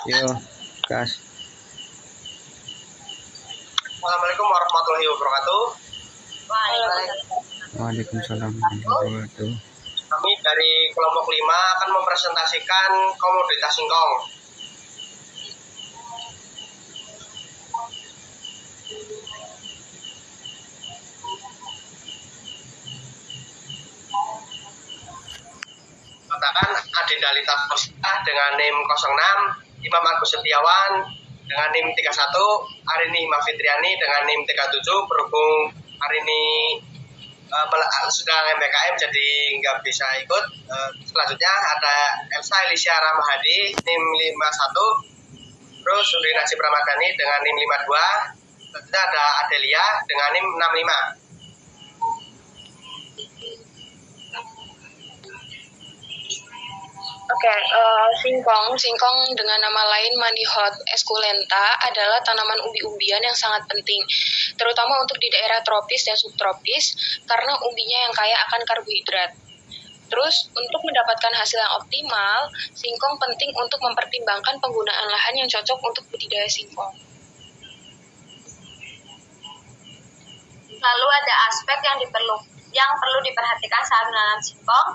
Yo, gas. Assalamualaikum warahmatullahi wabarakatuh. Waalaikumsalam warahmatullahi wabarakatuh. Kami dari kelompok 5 akan mempresentasikan komoditas singkong. Katakan Adinda Posita dengan NIM 06, Imam Agus Setiawan dengan NIM 31, Arini Mafitriani dengan NIM 37. Berhubung hari ini sedang MPKM jadi nggak bisa ikut. Selanjutnya ada Elsa Elisha Ramahadi NIM 51, terus Suri Najib Ramadhani dengan NIM 52. Selanjutnya ada Adelia dengan NIM 65. Singkong dengan nama lain Manihot esculenta adalah tanaman umbi-umbian yang sangat penting, terutama untuk di daerah tropis dan subtropis karena umbinya yang kaya akan karbohidrat. Terus, untuk mendapatkan hasil yang optimal, singkong penting untuk mempertimbangkan penggunaan lahan yang cocok untuk budidaya singkong. Lalu ada aspek yang perlu diperhatikan saat menanam singkong,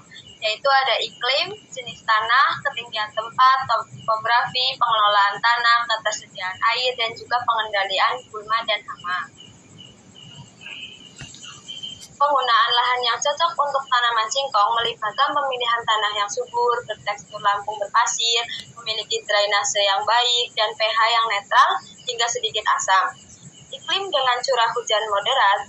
yaitu ada iklim, jenis tanah, ketinggian tempat, topografi, pengelolaan tanah, ketersediaan air, dan juga pengendalian gulma dan hama. Penggunaan lahan yang cocok untuk tanaman singkong melibatkan pemilihan tanah yang subur, bertekstur lampung berpasir, memiliki drainase yang baik, dan pH yang netral hingga sedikit asam. Iklim dengan curah hujan moderat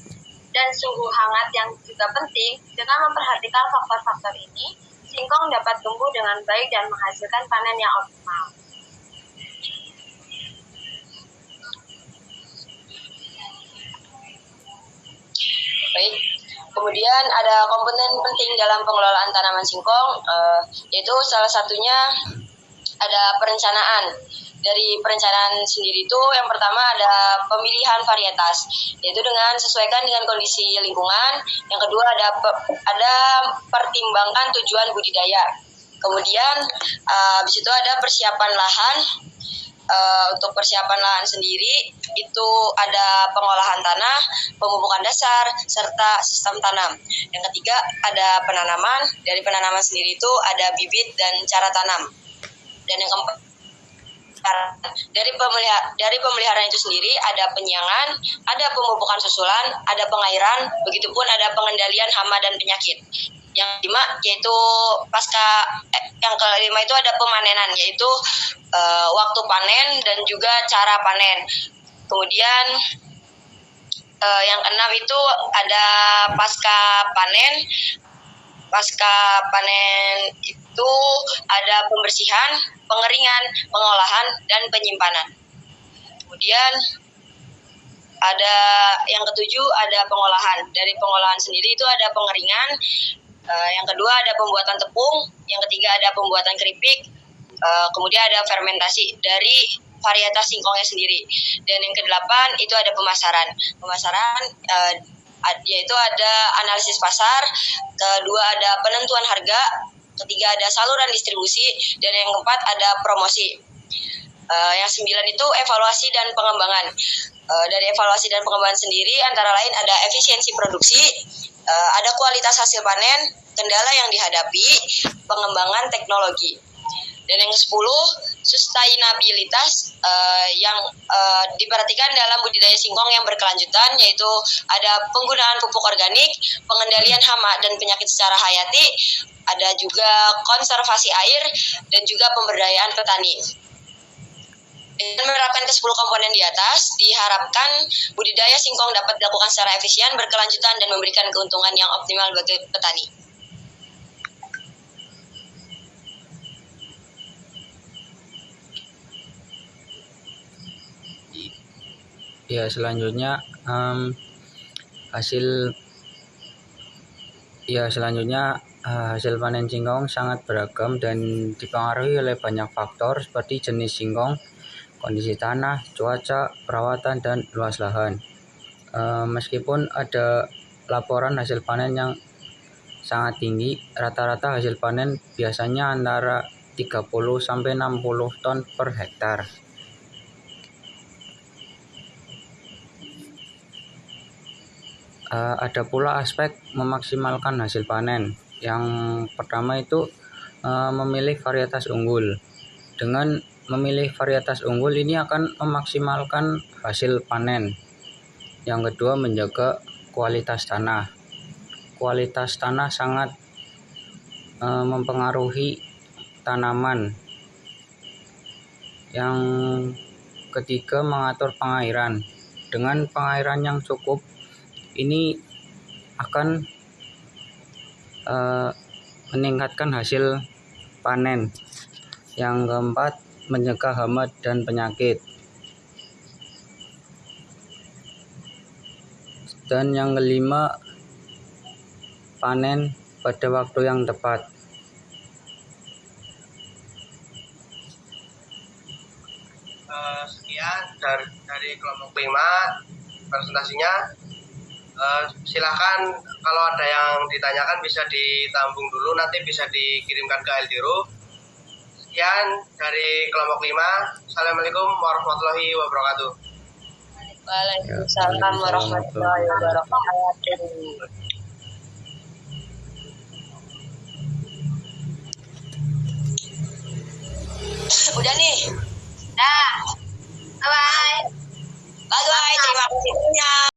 dan suhu hangat yang juga penting. Dengan memperhatikan faktor-faktor ini, singkong dapat tumbuh dengan baik dan menghasilkan panen yang optimal. Baik, kemudian ada komponen penting dalam pengelolaan tanaman singkong, yaitu salah satunya ada perencanaan. Dari perencanaan sendiri itu yang pertama ada pemilihan varietas, yaitu dengan sesuaikan dengan kondisi lingkungan. Yang kedua ada pertimbangkan tujuan budidaya. Kemudian habis itu ada persiapan lahan. Untuk persiapan lahan sendiri itu ada pengolahan tanah, pemupukan dasar, serta sistem tanam. Yang ketiga ada penanaman. Dari penanaman sendiri itu ada bibit dan cara tanam. Dan yang keempat dari pemeliharaan itu sendiri ada penyiangan, ada pemupukan susulan, ada pengairan, begitupun ada pengendalian hama dan penyakit. Yang kelima itu ada pemanenan, yaitu waktu panen dan juga cara panen. Kemudian yang keenam itu ada pasca panen. Pasca panen itu ada pembersihan, pengeringan, pengolahan, dan penyimpanan. Kemudian ada yang ketujuh ada pengolahan. Dari pengolahan sendiri itu ada pengeringan. Yang kedua ada pembuatan tepung. Yang ketiga ada pembuatan keripik. Kemudian ada fermentasi dari varietas singkongnya sendiri. Dan yang kedelapan itu ada pemasaran. Yaitu ada analisis pasar, kedua ada penentuan harga, ketiga ada saluran distribusi, dan yang keempat ada promosi. Yang 9 itu evaluasi dan pengembangan. Dari evaluasi dan pengembangan sendiri antara lain ada efisiensi produksi, ada kualitas hasil panen, kendala yang dihadapi, pengembangan teknologi. Dan yang 10, sustainabilitas yang diperhatikan dalam budidaya singkong yang berkelanjutan, yaitu ada penggunaan pupuk organik, pengendalian hama dan penyakit secara hayati, ada juga konservasi air, dan juga pemberdayaan petani. Dengan menerapkan ke-10 komponen di atas, diharapkan budidaya singkong dapat dilakukan secara efisien, berkelanjutan, dan memberikan keuntungan yang optimal bagi petani. Ya, selanjutnya hasil panen singkong sangat beragam dan dipengaruhi oleh banyak faktor seperti jenis singkong, kondisi tanah, cuaca, perawatan, dan luas lahan. Meskipun ada laporan hasil panen yang sangat tinggi, rata-rata hasil panen biasanya antara 30-60 ton per hektar. Ada pula aspek memaksimalkan hasil panen. Yang pertama itu memilih varietas unggul. Dengan memilih varietas unggul ini akan memaksimalkan hasil panen. Yang kedua, menjaga kualitas tanah. Kualitas tanah sangat mempengaruhi tanaman. Yang ketiga, mengatur pengairan. Dengan pengairan yang cukup, ini akan meningkatkan hasil panen. Yang keempat, mencegah hama dan penyakit. Dan yang kelima, panen pada waktu yang tepat. Sekian dari kelompok 5 presentasinya. Silahkan kalau ada yang ditanyakan bisa ditambung dulu, nanti bisa dikirimkan ke Eldiro. Sekian dari kelompok 5. Assalamualaikum warahmatullahi wabarakatuh. Waalaikumsalam warahmatullahi wabarakatuh. Udah nih.